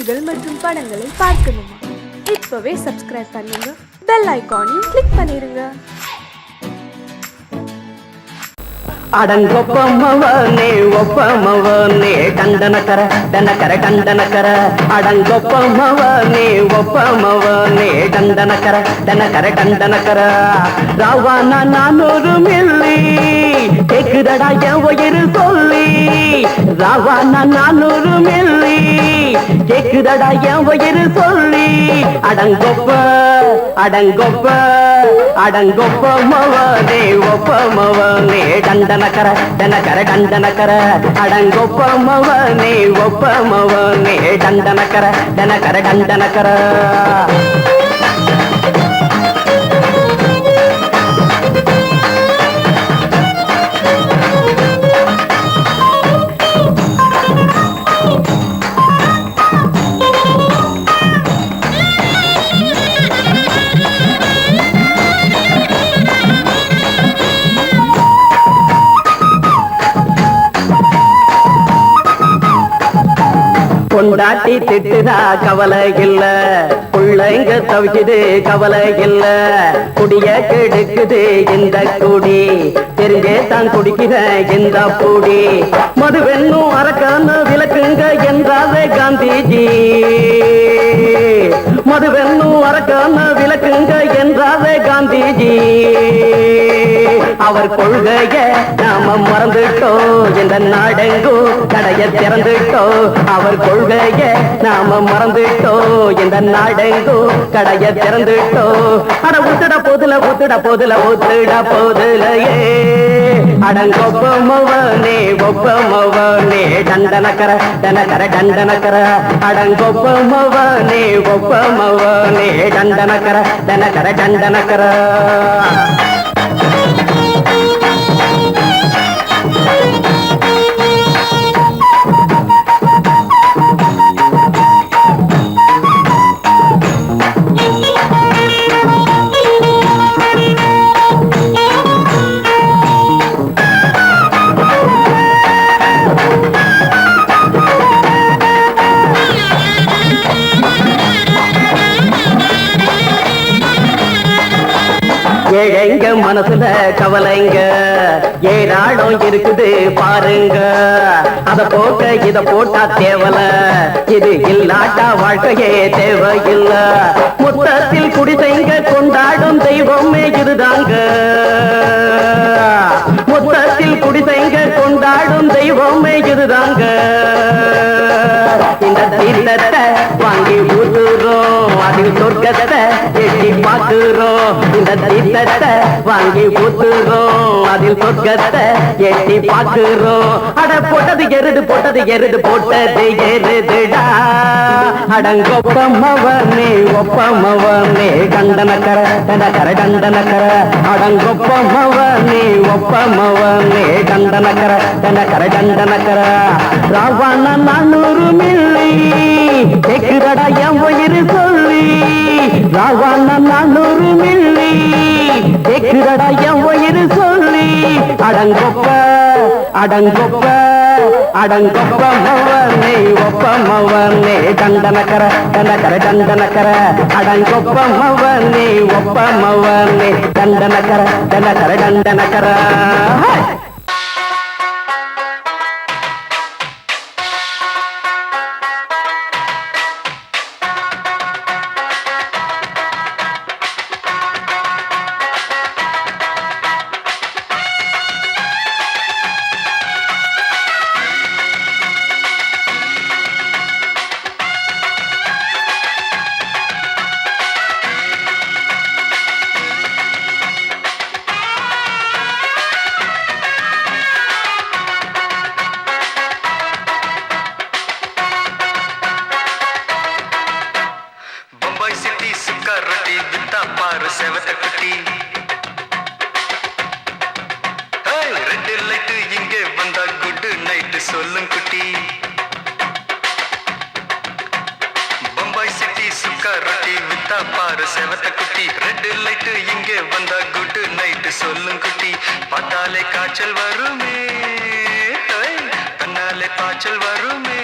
பாடல்கள் மற்றும் படங்களை பார்க்கணுமா? இப்பவே சப்ஸ்கிரைப் பண்ணுங்க, பெல் ஐகானையும் கிளிக் பண்ணிருங்க. அடங்கொப்பமவனே ஒப்பமவனே டண்டனக்கர டனக்கர டண்டனக்கர அடங்கொப்பமவனே ஒப்பமவனே டண்டனக்கர டனக்கர டண்டனக்கர ராவானா 400 மில்லி கேக்குதடா என் உயிர் சொல்லி ராவானா 400 மில்லி கேக்குதடா என் உயிர் சொல்லி அடங்கொப்ப அடங்கொப்ப அடங்கொப்பமவனே ஒப்பமவனே டண்டனக்கர டனக்கர டண்டனக்கர அடங்கொப்பமவனே ஒப்பமவனே டண்டனக்கர டனக்கர டண்டனக்கர கொண்டாட்டி திட்டுதா கவலை இல்ல, பிள்ளைங்க தவிக்குது கவலை இல்ல, குடிய கெடுக்குது இந்த குடி, தெரிஞ்சே தான் குடிக்கிற இந்த பூடி, மதுவென்னும் அரக்கான விளக்குங்க என்றாவே காந்திஜி, மதுவென்னும் அரக்கான விளக்குங்க என்றாவே காந்திஜி, அவர் கொள்கைய நாம மறந்துட்டோம், இந்த நாடெங்கோ கடைய திறந்துட்டோம், அவர் கொள்கைய நாம மறந்துட்டோம், இந்த நாடெங்கோ கடைய திறந்துட்டோம், அட ஊத்துட போதுல ஊத்துட போதுல ஊத்துட போதுலையே அடங்கொப்பமவனே ஒப்பமவனே டண்டனக்கர டனக்கர டண்டனக்கர அடங்கொப்பமவனே ஒப்பமவனே டண்டனக்கர டனக்கர டண்டனக்கர ஏழைங்க மனசுல கவலைங்க ஏராளம் இருக்குது பாருங்க, அத போக்க இத போட்டா தேவல, இது இல்லாட்டா வாழ்க்கையே தேவையில்ல, மொத்தத்தில் குடிசைங்க கொண்டாடும் தெய்வமே இதுதாங்க, மொத்தத்தில் குடிசைங்க கொண்டாடும் தெய்வமே இதுதாங்க, இந்த தீர்த்தத்தை வாங்கி ஊத்துறோம், அதில் சொர்க்கத்தை எட்டி பார்க்கிறோம், இந்த தீர்த்தத்தை வாங்கி ஊத்துறோம், அதில் சொர்க்கத்தை எட்டி பார்க்கிறோம், அட போட்டது எருது போட்டது எருது போட்டது எருதுடா அடங்கொப்பமவனே ஒப்பமவனே டண்டனக்கர டனக்கர டண்டனக்கர அடங்கொப்பமவனே ஒப்பமவனே டண்டனக்கர டனக்கர டண்டனக்கர ராவானா 400 மில்லி கேக்குதடா என் உயிர் சொல்லி ராவானா 400 மில்லி கேக்குதடா என் உயிர் சொல்லி அடங்கொப்ப அடங்கொப்ப அடங்கொப்பமவனே ஒப்பமவனே டண்டனக்கர டனக்கர டண்டனக்கர அடங்கொப்பமவனே ஒப்பமவனே டண்டனக்கர டனக்கர டண்டனக்கர சொல்லும் குட்டி பம்பாய் சிட்டி சுக்கா ரொட்டி வித்தா பாரு செவத்த குட்டி ரெட் லைட் இங்கே வந்தா குட் நைட் சொல்லும் குட்டி பார்த்தாலே காய்ச்சல் வருமே தன்னாலே பாய்ச்சல் வருமே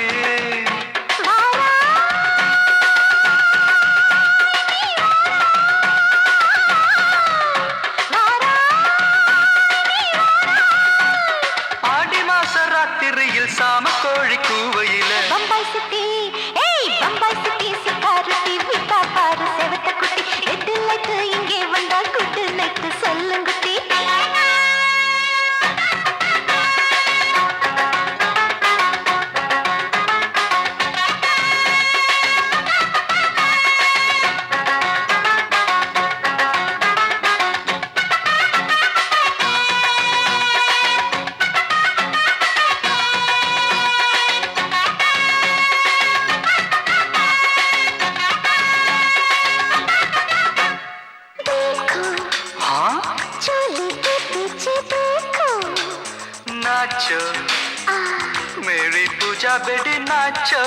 பூஜா பெடி நாச்சோ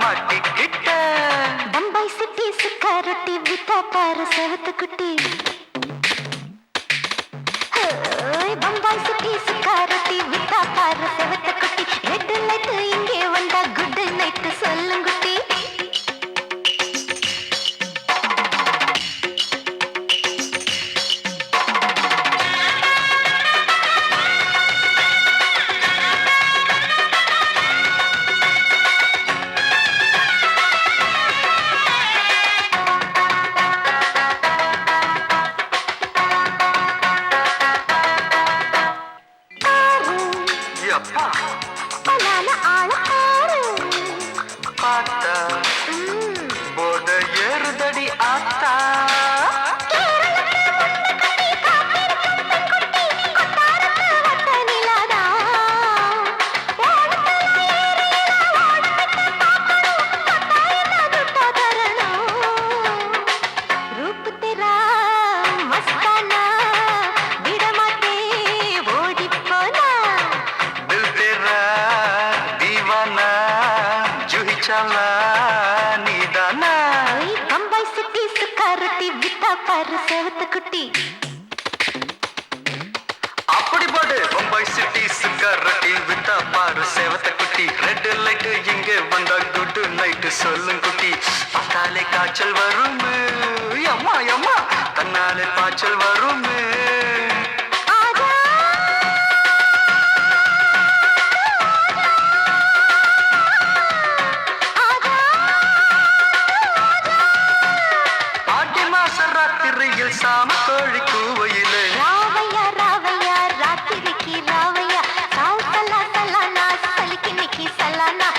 மாட்டிக்கிட்ட பம்பாய் சிட்டி சுக்காரொட்டி வித்தா பாரு செவத்து குட்டி பம்பாய் சிட்டி சுக்காரொட்டி வித்தா பாரு செவத்து குட்டி ரெட் லைட் இங்கே வந்தா குட் நைட் சொல்லுங்குட்டி போட ஏறுதடி ஆத்தா குட்டி அப்படி போடு பம்பாய் சிட்டி சுக்காரட்டி வித்தா பாரு சேவத்த குட்டி ரெட் லைட் இங்கே வந்தா குட் நைட் சொல்லும் குட்டி பார்த்தாலே காய்ச்சல் வரும் அம்மா அம்மா தன்னாலே பாய்ச்சல் வரும் சாம கோழி கூவையிலே ராவையா ராவையா ராத்திரிக்கு ராவையா சால் சலா சலானா சலிக்கு நிக்கி சலானா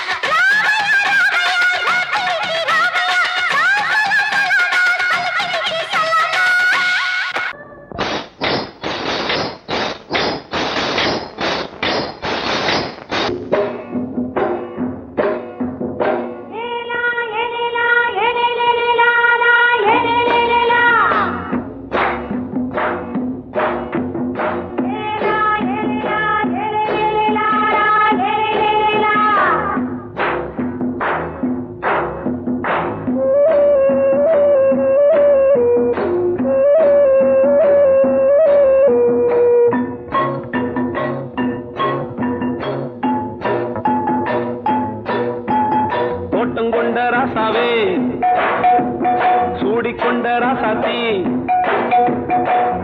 சூடிக்கொண்ட ராசாத்தி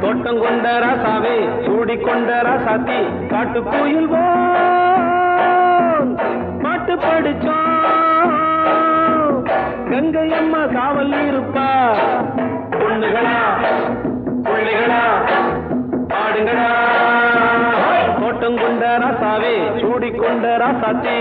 தோட்டம் கொண்ட ராசாவே சூடிக்கொண்ட ராசாத்தி காட்டு கோயில் பாட்டு படிச்சோம் கங்கை அம்மா காவல் இருப்பா பொண்ணுகளா பிள்ளைகளா பாடுங்களா தோட்டம் கொண்ட ராசாவே சூடிக்கொண்ட ராசாத்தி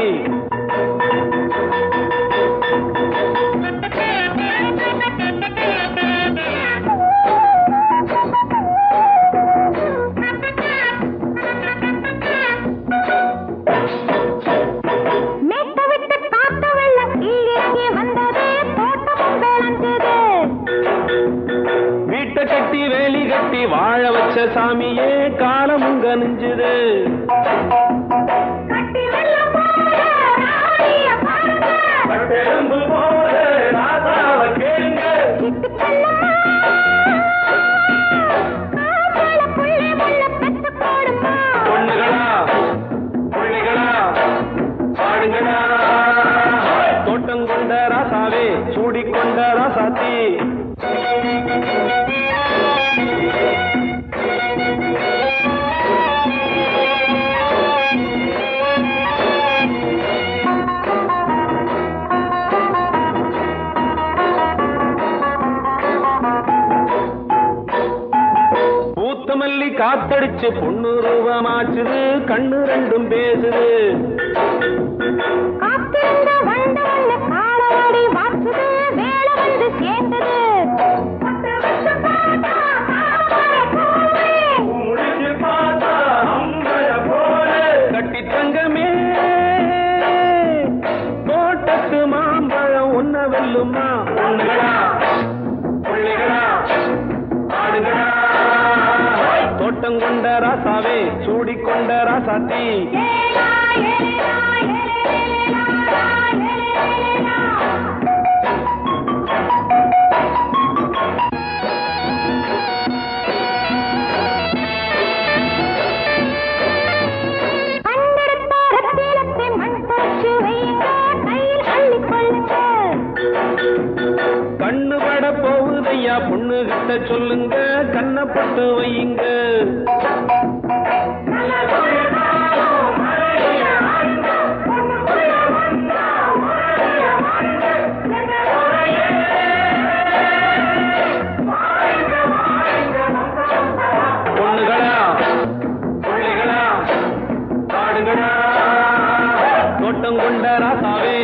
கட்டி வேலி கட்டி வாழ வச்ச சாமியே காலமுங்க நெஞ்சுது பொண்ணுகளா பிள்ளைகளா பாடுங்களா தோட்டம் கொண்ட ராசாவே சூடிக்கொண்ட ராசாத்தி மல்லி காத்தடிச்சு பொண்ணு ரூபமாச்சுது கண்ணு ரெண்டும் பேசுது காத்திருந்த வண்ட காலவாடி வாச்சுது வேலை கட்டி தங்கமே தோட்டத்து மாம்பழம் உன்ன வெல்லுமா தோட்டம் கொண்ட ராசாவே சூடிக்கொண்ட ராசாத்தி கண்ணு பட போகுதையா பொண்ணு கிட்ட சொல்லுங்க கண்ணப்பட்டு வையுங்க பொண்ணுகளா பிள்ளைகளா பாடுங்களா தோட்டம் கொண்ட ராசாவே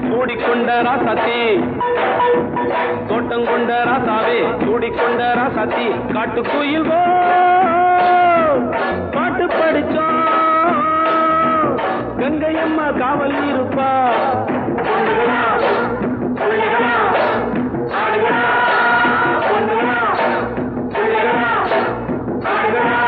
சூடிக்கொண்ட ராசாத்தி தோட்டம் கொண்ட ராசாவே சூடிக்கொண்ட ராசாத்தி காட்டு கோயில் பாட்டு படிச்சோம் கங்கையம்மா காவல் இருப்பா பொண்ணுகளா பிள்ளைகளா ஆடுகளா பொண்ணுகளா பிள்ளைகளா ஆடுகளா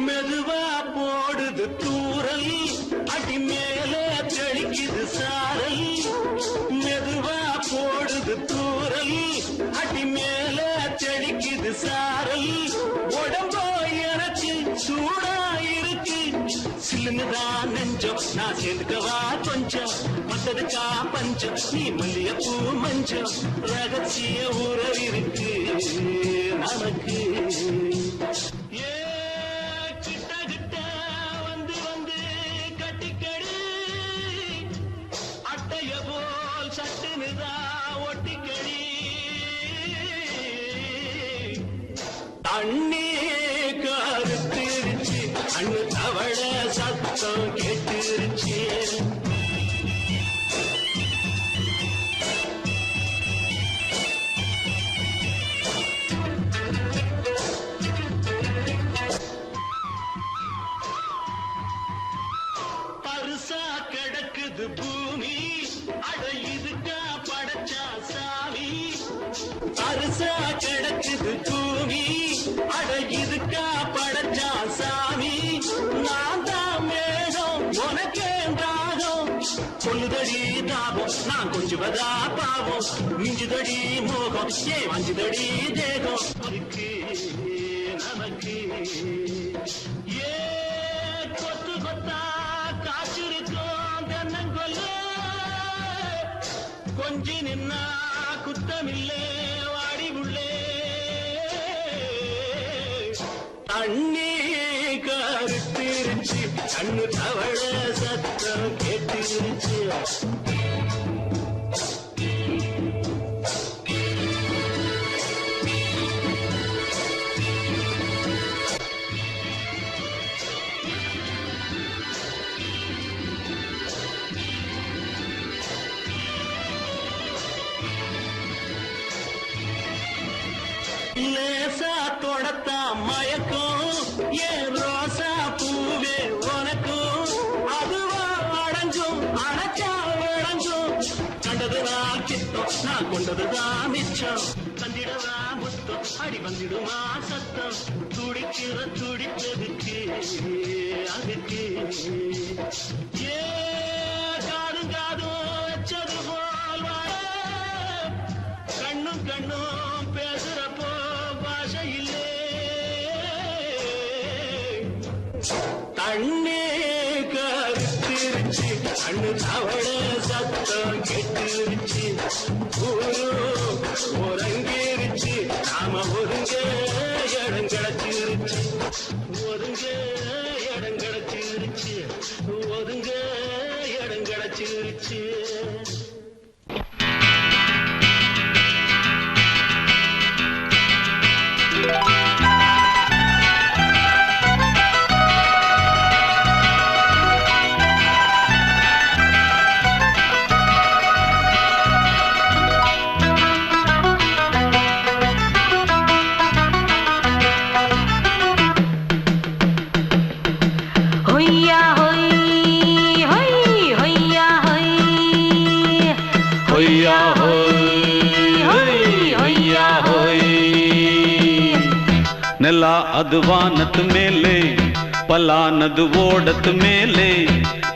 மெதுவா போடுது தூரல் அடி மேலே தெளிக்குது சாரல் மெதுவா போடுது தூரல் அடி மேலே தெளிக்குது சாரல் உடம்போ எனக்கு சூடா இருக்கு சில்லுதான் நெஞ்சம் நான் சேர்ந்துக்கவா கொஞ்சம் மத்ததுக்கா பஞ்சம் நீ மல்லியப்பூ மஞ்சம் ரகசிய உறவு இருக்கு நமக்கு அண்ணே கருத்திருச்சு அண்ணு தவள சத்தம் கேட்டுருச்சு பருசா கிடக்குது பூமி அட இதுக்கா படைச்சா சாமி பருசா கிடக்குது பூமி அட இதுக்கா படைச்சா சாமி நான் தான் மேகம் உனக்கேண்டாகும் சொல்லுதடி தாபம் நான் கொஞ்சுவதா பாவம் மிஞ்சுதடி மோகம் ஏ வஞ்சுதடி தேகம் இருக்கு நமக்கு ஏ கொத்து கொத்தா காற்றிருக்கும் தென்னங்கொல்ல கொஞ்சி நின்னா குத்தமில்லே வாடி உள்ளே தண்ணி கருத்திருச்சு கண்ணு தவழ சத்தம் கேட்டிருச்சு லேசா தொடத்தா மயக்கும் ஏன் ரோசா பூவே உனக்கும் அதுவா அடங்கும் அடைச்சா அடங்கும் கண்டதுதான் கித்தம் நான் கொண்டதுதான் மிச்சம் தந்திடவா முத்தம் அடி வந்திடுமா சத்தம் துடிக்கிற துடிப்பதுக்கு அதுக்கு ஏ காதும் காதும் வச்சது போல் வாழ கண்ணும் கண்ணும் பேசுறப்போ பாஷை இல்லே தண்ணே கருத்திருச்சு கண்ணு தவள சத்தம் கெட்டிருச்சு ஊரு ஒருங்கிருச்சு நாம ஒருங்க இடம் கிடைச்சிருச்சு ஒருங்க இடம் கிடைச்சிருச்சு ஒருங்க இடம் கிடைச்சிருச்சு ನೆಲ ಅದು ವಾನದ ಮೇಲೆ ಪಲಾನದು ಓಡದ ಮೇಲೆ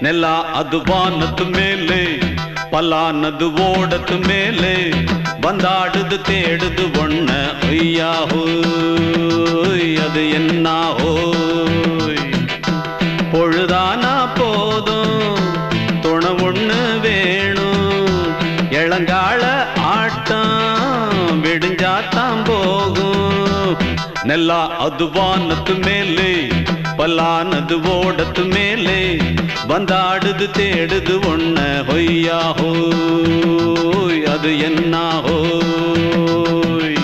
ನೆಲ ಅದು ವಾನದ ಮೇಲೆ ಪಲಾನದು ಓಡದ ಮೇಲೆ ಬಂದಾಡುದು தேடுது ஒண்ண ஒய்யா ஹோய் அது என்ன ஹோய் பொழுதானா போதும் துணை ஒண்ணு வேணும் இளங்கால ஆட்டம் விடிஞ்சாத்தான் போகும் ನೆಲ ಅದು ವಾನದ ಮೇಲೆ ಪಲಾನದು ಓಡದ ಮೇಲೆ ಬಂದಾಡುದು தேடுது ஒண்ண ಹೊಯ್ಯಾ ஹோய் அது என்ன ஹோய்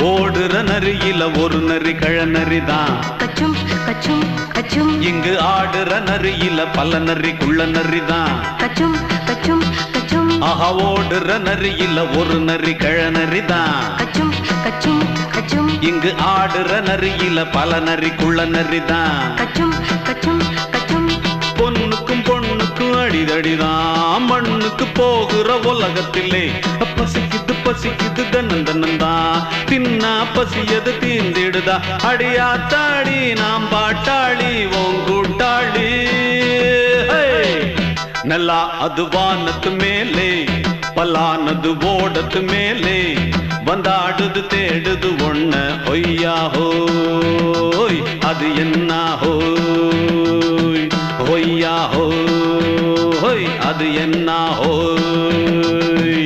ஓடுற நரியில ஒரு நரி கழநரிதான் கச்சும் கச்சும் கச்சும் இங்கு ஆடுற நரியில பல நரி குள்ள நரிதான் கச்சும் கச்சும் கச்சும் ஆஹா ஓடுற நரியில ஒரு நரி கழநரிதான் கச்சும் கச்சும் கச்சும் இங்கு ஆடுற நரியில பல நரி குள்ள நரிதான் கச்சும் கச்சும் கச்சும் பொண்ணுக்கும் பொண்ணுக்கும் அடிதடிதான் மண்ணுக்கு போகிற உலகத்திலே பசிக்குது பசிக்குது தன்னந்தனந்தான் தின்னா பசியது தீர்ந்திடுதா அடியாத்தாடி நாம் பாட்டாளி ஓங்கூட்டாளி ನೆಲ ಅದು ವಾನದ ಮೇಲೆ ಪಲಾನದು ಓಡದ ಮೇಲೆ ಬಂದಾಡುದು தேடுது ஒண்ண ஒய்யா ஹோய் அது என்ன ஹோய் ஒய்யா ஹோய் அது என்ன ஹோய்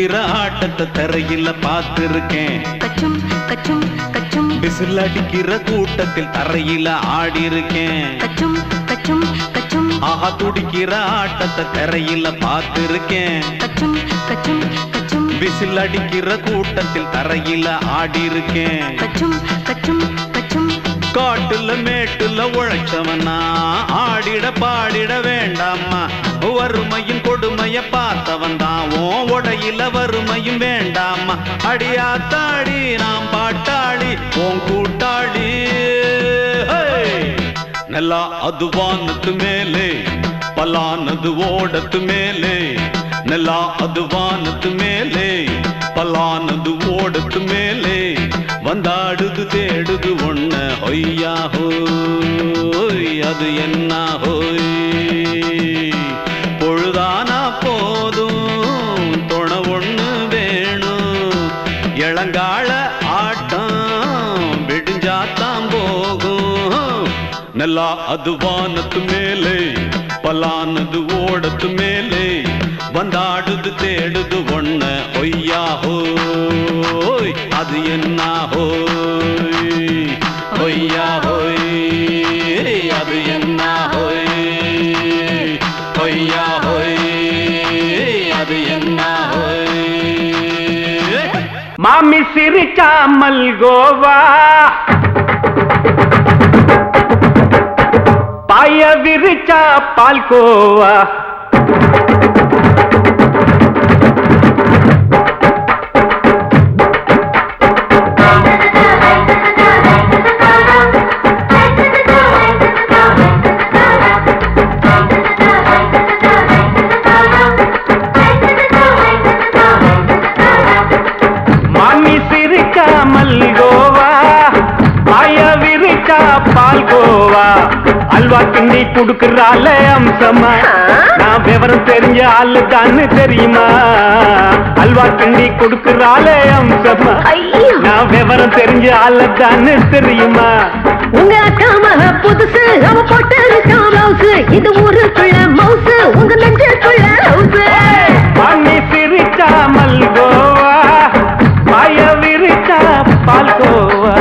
துடிக்கிற ஆட்டத்தை தரையில பார்த்திருக்கேன். கச்சும் கச்சும் கச்சும் விசில் அடிக்கிற கூட்டத்தில் தரையில ஆடி இருக்கேன். கச்சும் கச்சும் கச்சும் ஆஹா துடிக்கிற ஆட்டத்தை தரையில பார்த்திருக்கேன். கச்சும் கச்சும் கச்சும் விசில் அடிக்கிற கூட்டத்தில் தரையில ஆடி இருக்கேன். கச்சும் கச்சும் கச்சும் காட்டுல மேட்டுல உழைச்சவனா ஆடிட பாடிட வேண்டாமா. வறுமையின் கொடுமைய பார்த்தவன் தான் உன் உடையில வறுமையும் வேண்டாமா. அடியாத்தாடி நாம் பாட்டாளி உன் கூட்டாளி. நல்லா அது வானத்து மேலே பலானது ஓடத்து மேலே. நல்லா அது வானத்து மேலே பலானது ஓடத்து மேலே. வந்தாடுது தேடுது ஒண்ண ஹொய்யா ஹோய் அது என்ன ஹோய். பொழுதானா போதும் துணை ஒண்ணு வேணும். இளங்கால ஆட்டம் விடிஞ்சாத்தான் போகும். நல்லா அது வானத்து மேலே பலானது ஓடத்து மேலே. வந்தாடுது தேடுது ஒண்ண ஒய்யா ஹோய் அது என்ன ஹோய். ஒய்யா ஹோய் அது என்ன ஹோய். ஒய்யா ஹோய் அது என்ன ஹோய். மாமி சிரிச்சா மல்கோவா பாய விரிச்சா பால்கோவா. மாமி சிரிச்சா மல்கோவா பாய விரிச்சா பால்கோவா. அல்வா கிண்டி குடுக்கறால அம்சமா நான் விவரம் தெரிஞ்ச ஆளு தான்னு தெரியுமா. அல்வா கிண்டி குடுக்கறால அம்சமா நான் விவரம் தெரிஞ்ச ஆளு தான்னு தெரியுமா. உங்க அக்கா மக புதுசு அவ போட்டு பிளவுஸ். இது ஊருக்குள்ள மவுசு உங்க நெஞ்சுக்குள்ள ஹவுஸ். மாமி சிரிச்சா மல்கோவா பாய விரிச்சா பால்கோவா.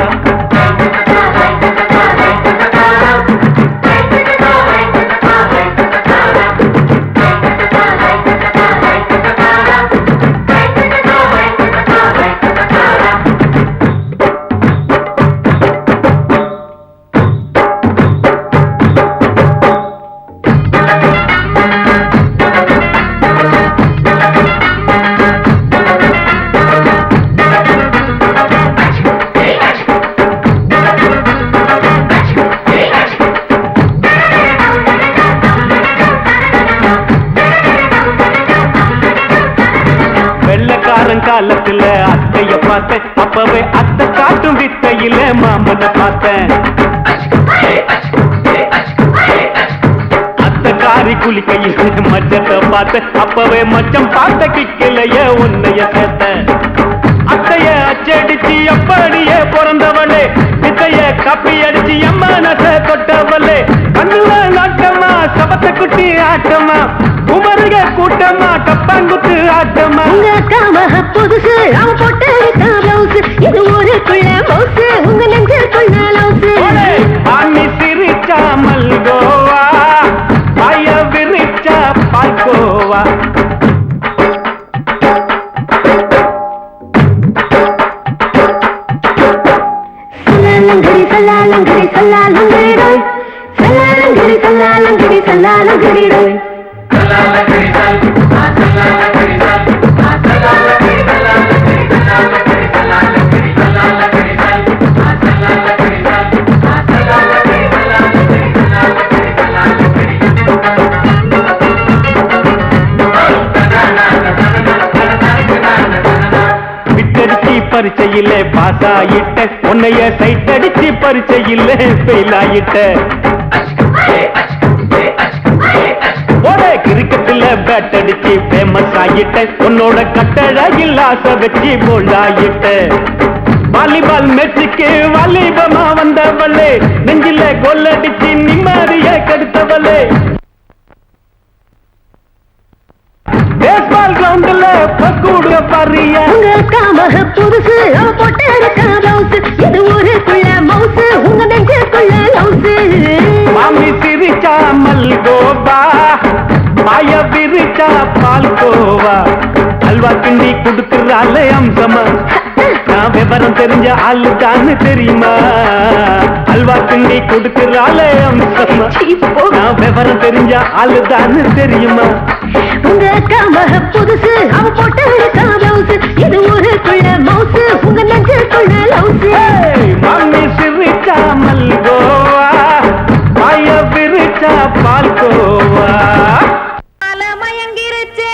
காலத்துல அத்தைய பார்த்தேன் அப்பவே அத்தை காட்டும் வித்தையில மாமனை பார்த்தேன். அத்தை காரி குளிக்கையில மச்சத்தை பார்த்தேன் அப்பவே மச்சம் பார்த்த கிக்கலைய உன்னைய சேர்த்த. அத்தைய அச்சடிச்சு அப்படியே பிறந்தவளே வித்தைய கப்பி அடிச்சு எம்மனச தொட்டவளே. கண்ணுல நாட்டமா சபத்த குட்டி ஆட்டமா குமருக கூட்டமா கப்பாங்குத்து ஆட்டமா. உங்க அக்கா மக புதுசு அவ போட்டு பிளவுஸ். இது ஊருக்குள்ள மவுசு உங்க நெஞ்சுக்குள்ள லவுஸ். மாமி சிரிச்சா மல்கோவா பாய விரிச்சா பால்கோவா. சல்லாலங்கடி சல்லாலங்கடி சல்லாலங்கடி டோய். சல்லாலங்கடி சல்லாலங்கடி சல்லாலங்கடி டோய். விட்டடிச்சு பரிச்சையில பாஸ் ஆயிட்ட உன்னைய சைட் அடிச்சு பரிச்சையில ஃபெயில் ஆயிட்ட. கிரிக்கெட்ல பேட் அடிச்சு ஃபேமஸ் ஆயிட்ட உன்னோட கட்டழகில் ஆசை வச்சு போல்ட் ஆயிட்ட. வாலிபால் மேட்சுக்கு வாலிபமா வந்தவளே நெஞ்சில கோல் அடிச்சு நிம்மதிய கெடுத்தவளே. பேஸ்பால் கிரவுண்ட்ல பக்கூடுக பாரியா உங்க அக்கா மக புதுசு அவ போட்டு இருக்கா பிளவுஸ் இது ஊருக்குள்ள மவுசு உங்க நெஞ்சுக்குள்ள லவுசு மாமி சிரிச்சா மல்கோவா மாய விரிச்சா பால்கோவா அல்வா கிண்டி கொடுக்கறாள் அம்சமா நான் விவரம் தெரிஞ்ச ஆளுதான்னு தெரியுமா அல்வா கிண்டி கொடுக்கறாள் அம்சமா நான் விவரம் தெரிஞ்ச ஆளுதான்னு தெரியுமா உங்க அக்கா மக புதுசு அவ போட்டு இருக்கா பிளவுஸ் இது ஊருக்குள்ள மவுசு உங்க நெஞ்சுக்குள்ள லவுசு மாமி சிரிச்சா மல்கோவா மாய விரிச்சா பால்கோவா மயங்கிருச்சே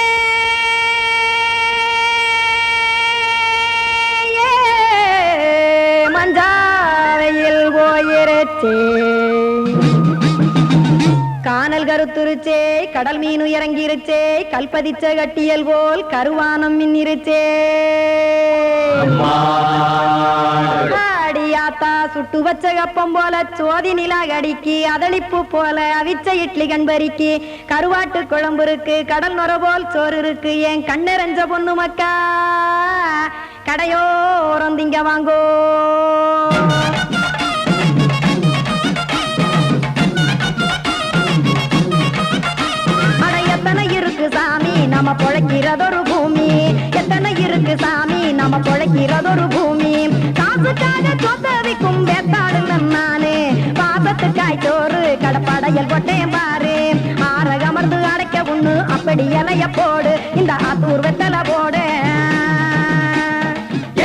மஞ்சாவையில் போயிருச்சே கானல் கருத்துருச்சே கடல் மீன் இறங்கிருச்சே கல்பதிச்ச கட்டியல் போல் கருவானம் மின்னிருச்சே ஆடியாத்தா சுட்டு வச்ச கப்பம் போல சோதி நிலா கடிக்கு அதளிப்பு போல அவிச்ச இட்லி கண்பறிக்கு கருவாட்டு குழம்பு இருக்கு கடல் நுர போல் சோறு இருக்கு என் கண்ணெரஞ்ச பொண்ணு மக்கா கடையோரம் திங்க வாங்கோ எத்தனை இருக்கு சாமி நம்ம பொழைக்கிறதொரு பூமி எத்தனை இருக்கு சாமி நம்ம பொழைக்கிறதொரு பூமி காசுக்காக சொத்தவிக்கும் வேத்தாடு நானு பாசத்துக்காய் சோறு கடப்படையல் கொட்டேன் பாரு ஆரகமர்ந்து அடைக்க ஒண்ணு அப்படி இலைய போடு இந்த ஆத்தூர் வெத்தலை போடு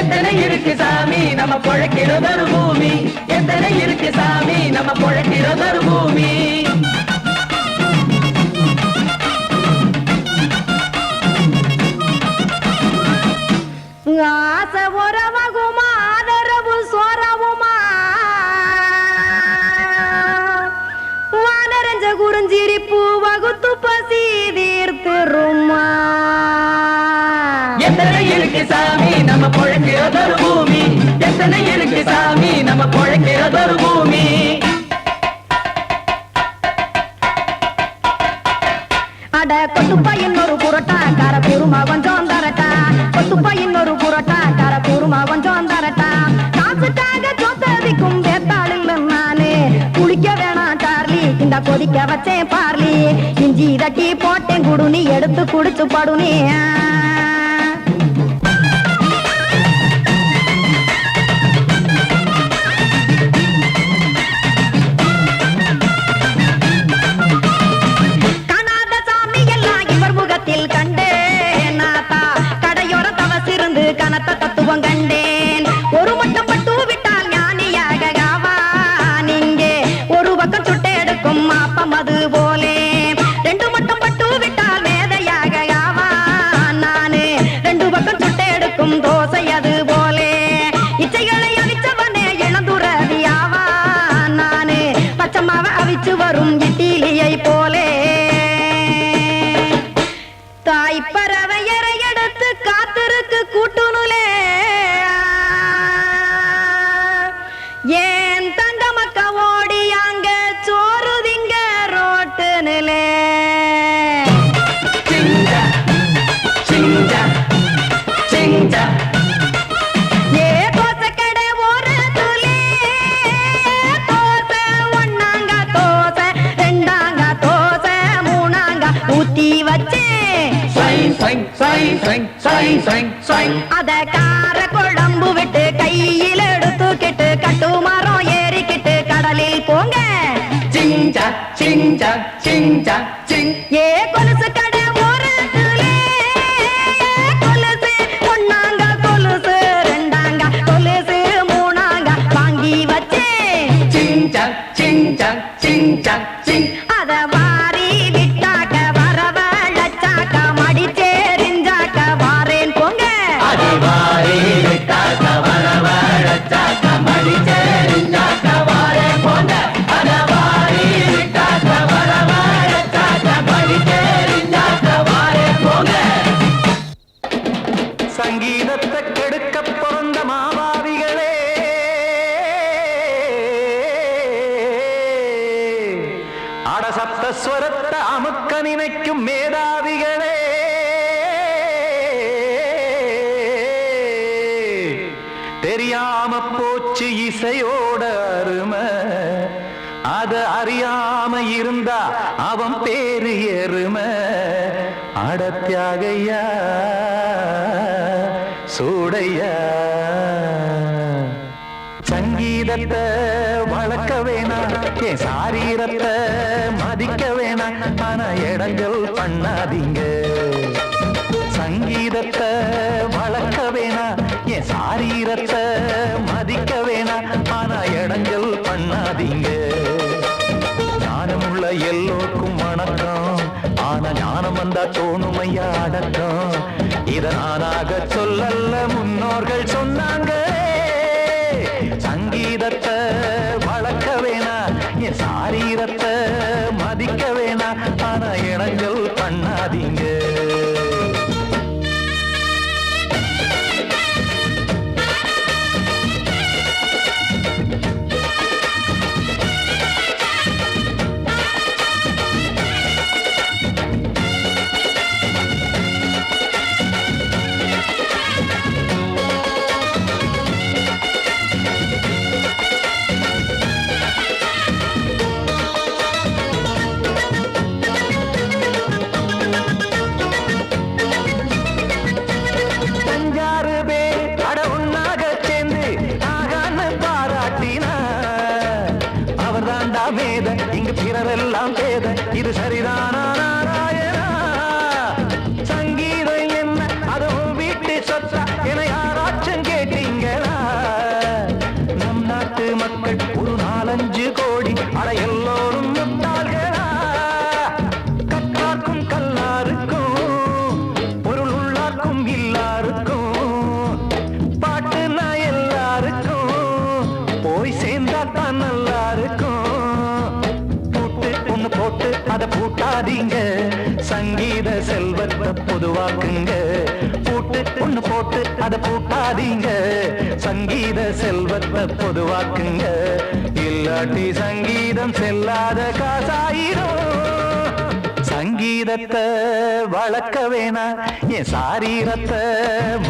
எத்தனை இருக்கு சாமி நம்ம பொழைக்கிறதொரு பூமி எத்தனை இருக்கு சாமி நம்ம பொழைக்கிறதொரு பூமி ஆசை உறவகுமா ஆதரவு சோறவுமா வானரஞ்ச குறிஞ்சிரிப்பு வகுத்து பசி தீர்த்துருமா எத்தனை இருக்கு சாமி நம்ம பொழைக்கிறதொரு பூமி எத்தனை இருக்கு சாமி நம்ம பொழைக்கிறதொரு பூமி அட கொட்டுப்பா இன்னொரு புரோட்டா கார பெருமா கொஞ்சம் தரட்டா கொட்டுப்பா இன்னொரு புரோட்டா கார பெருமா கொஞ்சம் தரட்டா காசுக்காக சொத்ததிக்கும் வேத்தாள் இல்ல நானு குளிக்க வேணாம் சார்லி இந்த கொதிக்க வச்சேன் பார்லி இஞ்சி தட்டி போட்டேன் குடுனி எடுத்து குடிச்சு படுனி கனத்த தத்துவம் கண்டேன் ஒரு மட்டம் பட்டு விட்டால் ஞானியாக நீங்கே ஒரு பக்கம் சுட்டு எடுக்கும் மாப்பம் அது போலே ரெண்டு மட்டம் பட்டு விட்டால் மேதையாக நானு ரெண்டு பக்கம் சுட்டு எடுக்கும் தோசை அது போலே இச்சைகளை அவிச்சவனே இளந்துறவியாவா நானு பச்சமாவ அவிச்சு வரும் இட்டிலியை போலே தாய் பறவையரை எடுத்து காத்திருக்கு கூட்டுனுலே ஏன் தங்க மக்க ஓடி அங்க சோறுதிங்க ரோட்டு நிலே ஏ தோசை கடை ஒரு துளி தோசை ஒன்னாங்க தோசை ரெண்டாங்க தோசை மூணாங்க ஊத்தி வச்சே அத கார குழம்பு விட்டு கையில் எடுத்துக்கிட்டு கட்டுமரம் ஏறிக்கிட்டு கடலில் போங்க ஏ கொலுசு கடை ஒரு கொலுசு ஒன்னாங்க கொலுசு ரெண்டாங்க கொலுசு மூணாங்க வாங்கி வச்சேன் அத வாரி விட்டாக்க வரவழைச்சாக்க மடிச்சேரிஞ்சாக்க வாரேன் போங்க தெரியாம போச்சு இசையோட அருமை அத அறியாம இருந்தா அவன் பேரு எருமை அடத்தியாகையா சூடையா சங்கீதத்தை வளர்க்க வேணாம் என் சாரீரத்தை மதிக்க வேணாம் ஆனா இடங்கள் பண்ணாதீங்க சங்கீதத்தை வளர்க்க வேணாம் என் சாரீரத்தை மதிக்க வேணாம் ஆனா இடங்கள் பண்ணாதீங்க ஞானமுள்ள எல்லோருக்கும் வணக்கம் ஆனா ஞானம் வந்தா தோணுமையா அடக்கம் இத நானாக சொல்லல்ல முன்னோர்கள் சொன்னாங்க சங்கீதத்தை வளர்க்க வேணா என் சாரீரத்தை மதிக்க வேணா ஆனா இடங்கள் பண்ணாதீங்க இங்கு பிறரெல்லாம் பேத இது சரிதானா நாராயணா சங்கீதம் என்ன அதுவும் வீட்டு சொத்தா என யாராச்சும் கேட்டீங்களா நம் நாட்டு மக்கள் ஒரு 4-5 கோடி அட எல்லோரும் முட்டாள்களா கற்றார்க்கும் கல்லாருக்கும் பொருள் உள்ளார்க்கும் இல்லாருக்கும் பாட்டுனா எல்லாருக்கும் போய் சேர்ந்தா தான் நல்லா இருக்கும் போட்டு அத பூட்டாதீங்க சங்கீத செல்வத்தை பொதுவாக்குங்க பூட்டு ஒண்ணு போட்டு அத பூட்டாதீங்க சங்கீத செல்வத்தை பொதுவாக்குங்க இல்லாட்டி சங்கீதம் செல்லாத காசாயிரும் சங்கீதத்தை வளர்க்க வேணா என் சாரீரத்தை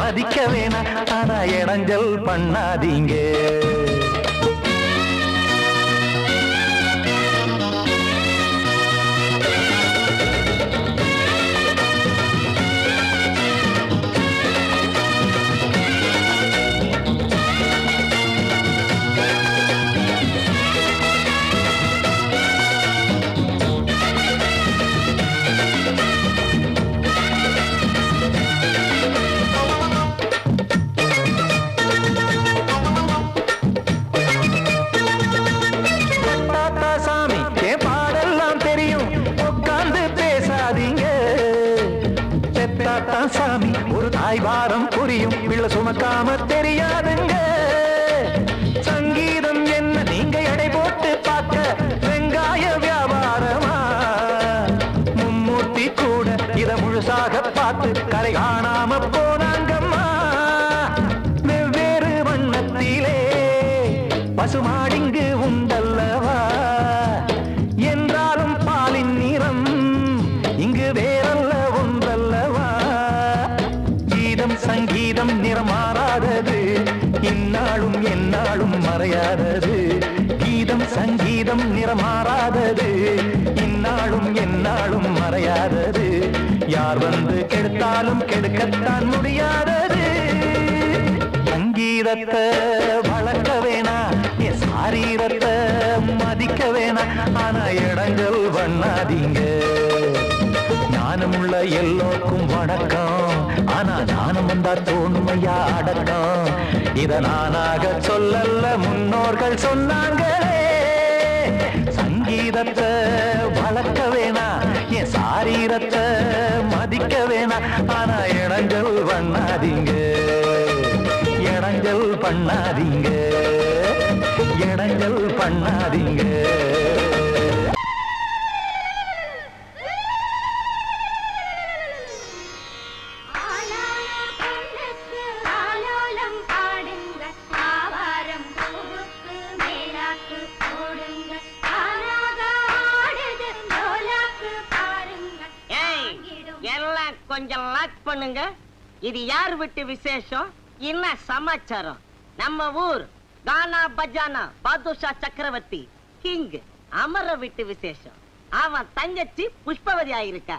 மதிக்க வேணா ஆனா இடைஞ்சல் பண்ணாதீங்க சாமி ஒரு தாய்வாரம் புரியும் பிள்ளை சுமக்காம தெரியாதுங்க சங்கீதம் என்ன நீங்க எடை போட்டு பார்க்க வெங்காய வியாபாரமா மும்மூர்த்தி கூட இத முழுசாக பார்த்து கரை காணாம போனாங்கம்மா வெவ்வேறு வண்ணத்திலே பசுமாடிங்கு உண்டல்லவா என்றாலும் பாலின் நிறம் இங்கு வேறல்ல ஒன்றல்லவா சங்கீதம் நிறமாறாதது இந்நாளும் எந்நாளும் மறையாதது கீதம் சங்கீதம் நிறமாறாதது இந்நாளும் எந்நாளும் மறையாதது யார் வந்து கெடுத்தாலும் கெடுக்கத்தான் முடியாதது சங்கீதத்தை வளர்க்க வேணா என் சாரீரத்தை மதிக்க வேணா ஆனா இடங்கள் பண்ணாதீங்க ஞானமுள்ள எல்லோருக்கும் வணக்கம் ஆனா ஞானம் வந்தா தோணுமையா அடக்கம் இத நானாக சொல்லல்ல முன்னோர்கள் சொன்னாங்களே சங்கீதத்தை வளர்க்க வேணா என் சாரீரத்தை மதிக்க வேணா ஆனா இடங்கள் பண்ணாதீங்க இடங்கள் பண்ணாதீங்க இடங்கள் பண்ணாதீங்க கொஞ்சம் லாக் பண்ணுங்க இது யார் விட்டு விசேஷம் என்ன சமாச்சாரம் நம்ம ஊர் கானா பஜானா பாதுஷா சக்கரவர்த்தி கிங் அமர விட்டு விசேஷம். அவன் தங்கச்சி புஷ்பவதி ஆயிருக்கா.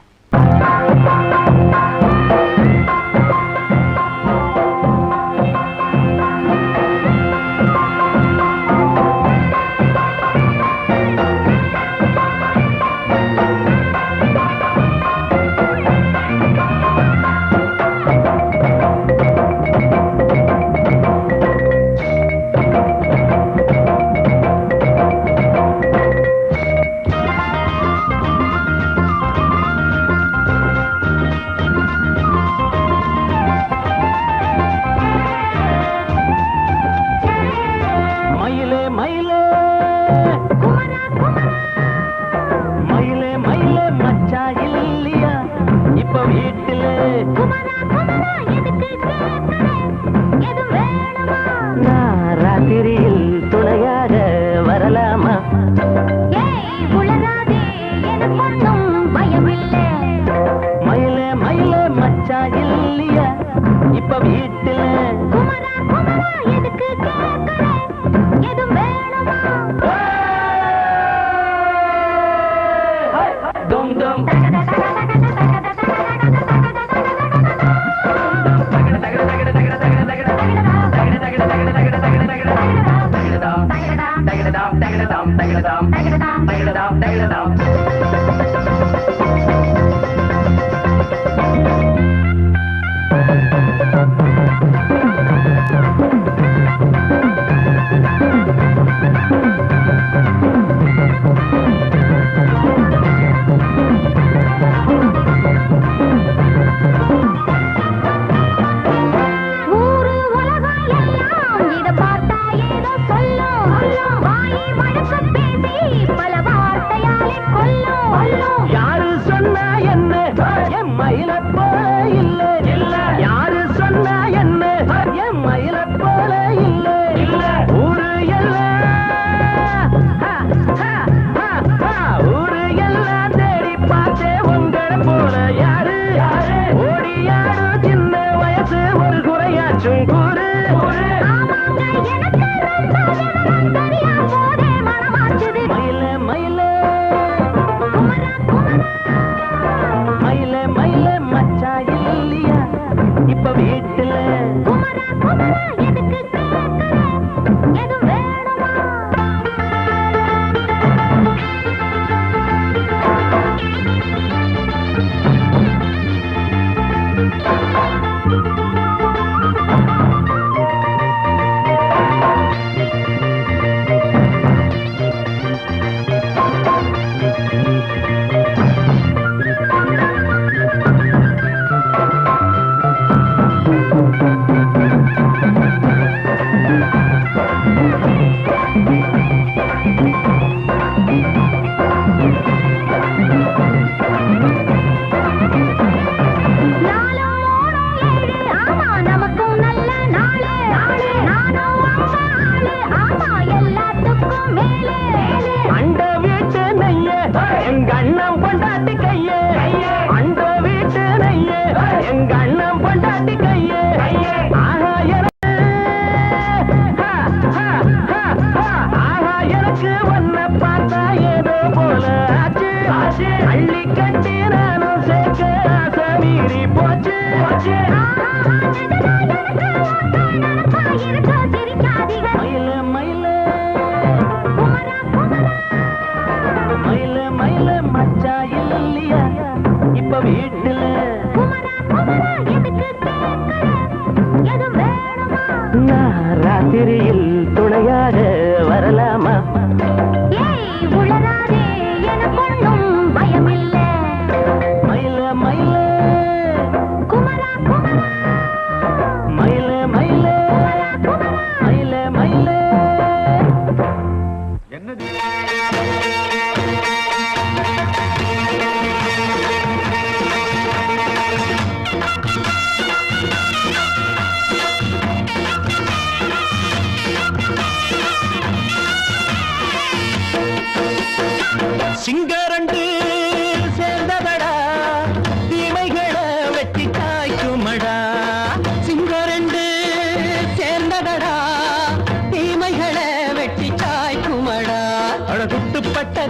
ராத்திரியில் துணையாக வரலாமா?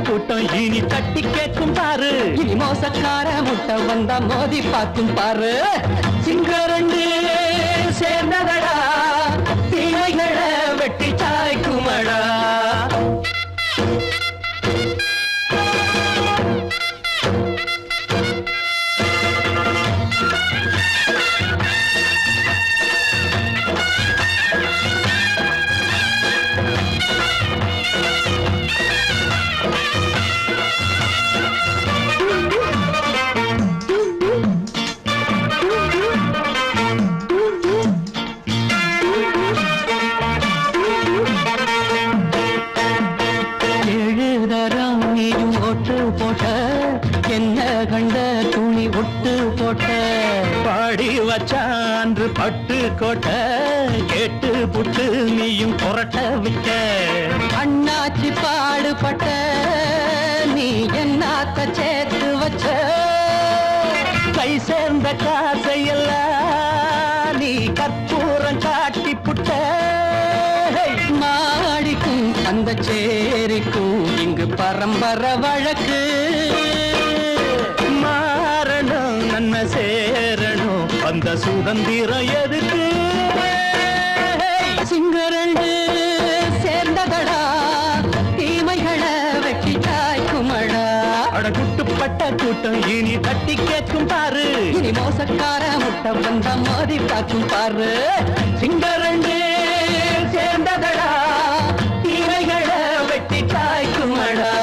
கூட்டம் இனி தட்டி கேட்கும் பாரு. இனி மோசக்கார முட்டை வந்தா மோதி பார்க்கும் பாரு. சிங்கரண்டு சேர்ந்ததடா தீமைகளை வெட்டி சாய்க்குமடா. பாடி வச்சான்று பட்டு கோட்டை கேட்டு புட்டு நீயும் புரட்ட விட்ட. அண்ணாச்சி பாடுபட்ட நீ என்னாத்த சேர்த்து வச்ச. கை சேர்ந்த காசையெல்லாம் நீ கற்பூரம் காட்டி புட்ட. மாடிக்கும் அந்த சேரிக்கும் இங்கு பரம்பரை வழக்கு. மாறணும் நன்மை சேரணும் அந்த சுதந்திரம் எதுக்கு. சிங்கரண்டு சேர்ந்ததடா தீமைகளை வெட்டி சாய்க்குமடா. அட குட்டுப்பட்ட கூட்டம் இனி தட்டி கேட்கும் பாரு. இனி மோசக்கார முட்டை வந்த மோதி பார்க்கும் பாரு. சிங்கரண்டு சேர்ந்ததடா தீமைகளை வெட்டி சாய்க்குமடா.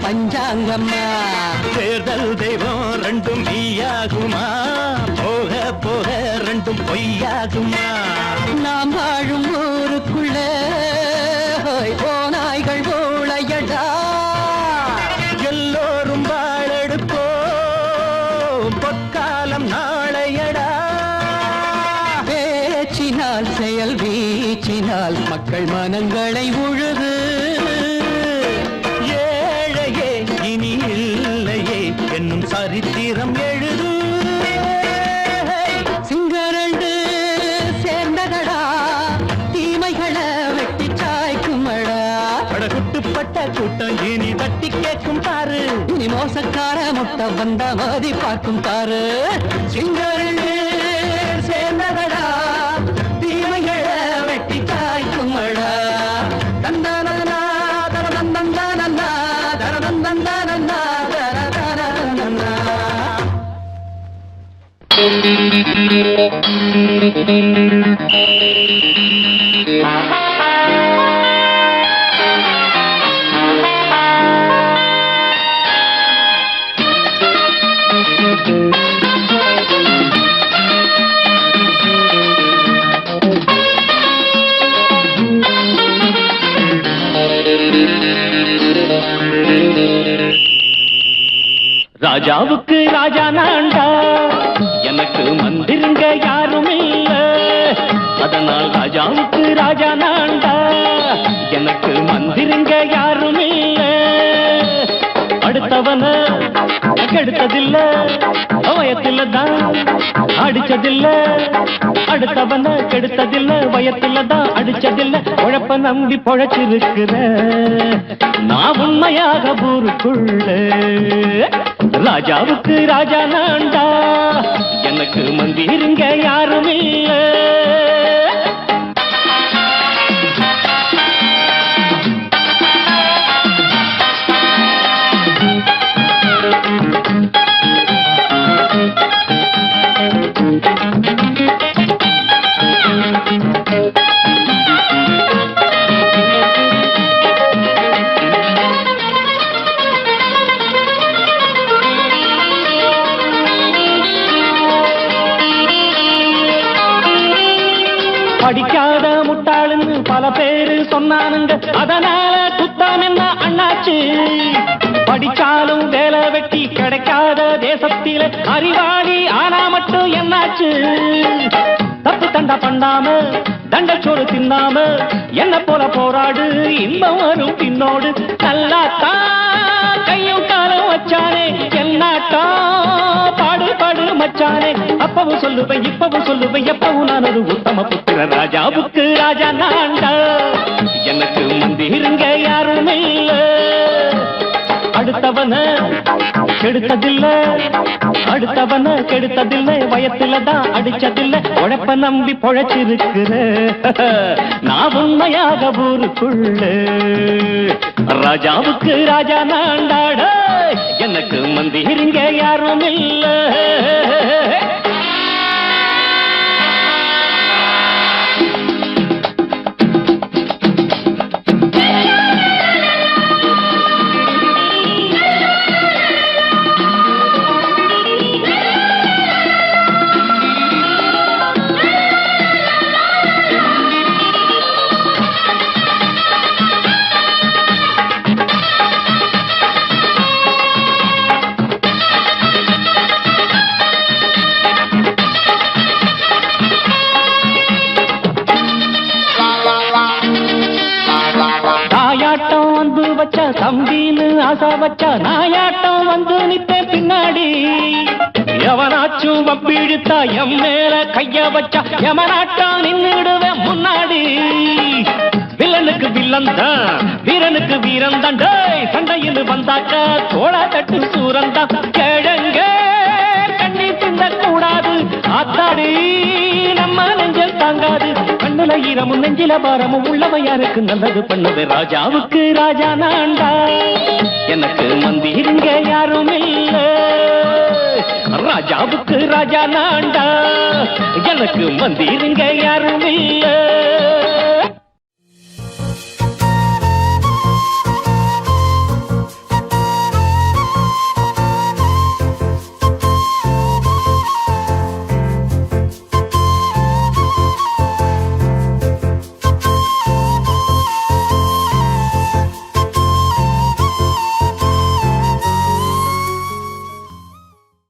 பஞ்சாங்கம்மா தேர்தல் தெய்வம் ரெண்டும் மெய்யாகுமா. போக போக ரெண்டும் பொய்யாகுமா. நாம் வாழும் ஊருக்குள்ள போனாய்கள் ஊழையடா. எல்லோரும் வாழெடுப்போ பொற்காலம் நாளையடா. பேச்சினால் செயல் வீச்சினால் மக்கள் மனங்களை உழுது. சரித்திரம் எழுது. சிங்கரண்டு சேர்ந்ததடா தீமைகளை வெட்டி சாய்க்குமடா. குட்டுப்பட்ட கூட்டம் இனி தட்டி கேட்கும் பாரு. இனி மோசக்கார முட்டை வந்த மோதி பார்க்கும் பாரு. சிங்கரண்டு சேர்ந்ததடா தீமைகளை வெட்டி சாய்க்குமடா. தந்தானா தரதந்தந்தானா தரதந்தந்தானா. ராஜாவுக்கு ராஜா நான்டா எனக்கு மந்திருங்க யாரும் இல்ல. அதனால் ராஜாவுக்கு ராஜா நான்டா எனக்கு மந்திருங்க யாரும் இல்ல. அடுத்தவன கெடுத்ததில்ல வயத்தில தான் அடிச்சதில்ல. அடுத்தவன கெடுத்ததில்ல வயத்தில தான் அடிச்சதில்ல. உழப்ப நம்பி பொழைச்சிருக்கிற நான் உண்மையாக ஊருக்குள்ள. ராஜாவுக்கு ராஜா நான்டா எனக்கு மந்திருங்க யாரும் இல்ல. படிக்காத முட்டாளுன்னு பல பேரு சொன்னானுங்க, அதனால குத்தம் என்ன அண்ணாச்சு? படிச்சாலும் வேலை வெட்டி கிடைக்காத தேசத்தில அறிவாளி ஆனா மட்டும் என்னாச்சு? தப்பு தண்டா பண்ணாம தண்டச்சோறு தின்னாம என்ன போல போராடு, இன்பம் வரும் பின்னோடு. நல்லாத்தான் கையும் காலம் வச்சானே, என்னாட்டா பாடு பாடு மச்சானே. அப்பவும் சொல்லுவேன் இப்பவும் சொல்லுவேன், எப்பவும் நான் ஒரு உத்தம புத்திர. ராஜாவுக்கு ராஜா நான்டா, எனக்கு மந்திருங்க யாரும் இல்ல. அடுத்தவன கெடுத்ததில்ல, அடுத்தவன கெடுத்ததில்லை, வயத்துலதான் அடிச்சதில்லை. உழைப்ப நம்பி பொழைச்சிருக்கிற நான் உண்மையாக ஊருக்குள்ள. ராஜாவுக்கு ராஜா நான்டாட, எனக்கு மந்திரிங்க யாரும் இல்ல. தம்பின்னு ஆசா வச்சா நாயாட்டம் வந்து நித்தே பின்னாடி. எவனாச்சும் வப்பிழுத்தா எம் மேல கைய வச்சா எமனாட்டம் நின்னுடுவேன் முன்னாடி. வில்லனுக்கு வில்லன் தான், வீரனுக்கு வீரன் தான். சண்டையில் வந்தாக்கா தோளா தட்டு சூரன் தான். கிழங்க கண்ணி தின்ன கூடாது, ஆத்தாடி நம்ம நெஞ்சல் தாங்காது. கண்ணுல ஈரமும் நெஞ்சில பாரமும் உள்ளவன் யாருக்கு நல்லது பண்ணது. ராஜாவுக்கு ராஜா நான்டா, எனக்கு மந்திருங்க யாரும் இல்ல. ராஜாவுக்கு ராஜா நான்டா, எனக்கு மந்திருங்க யாரும் இல்ல.